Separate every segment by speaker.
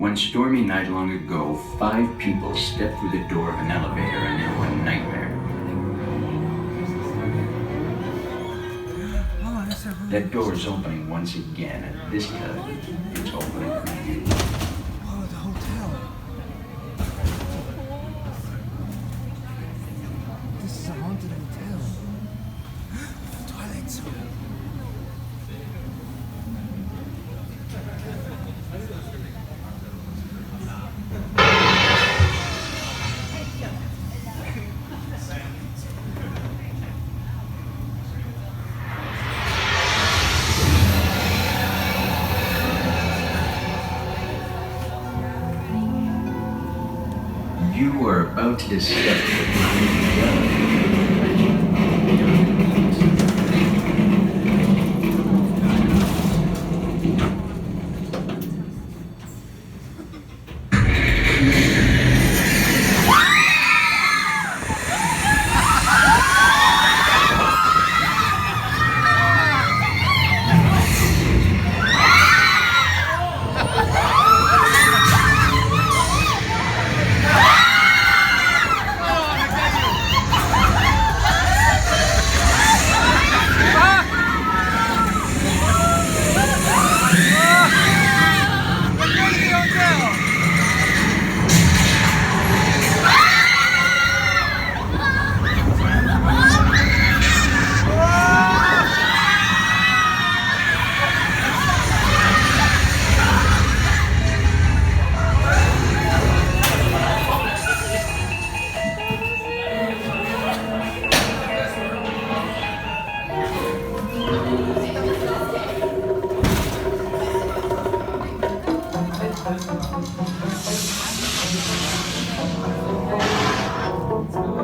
Speaker 1: One stormy night long ago, 5 people stepped through the door of an elevator and into a nightmare. That door is opening once again, and this time, it's opening for you.
Speaker 2: Oh, the hotel. This is a haunted hotel. Twilight Zone.
Speaker 1: You are about to discover what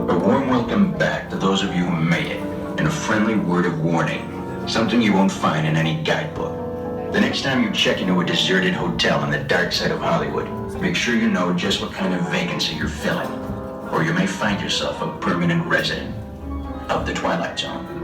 Speaker 1: A warm welcome back to those of you who made it, and a friendly word of warning. Something you won't find in any guidebook. The next time you check into a deserted hotel on the dark side of Hollywood, make sure you know just what kind of vacancy you're filling, or you may find yourself a permanent resident of the Twilight Zone.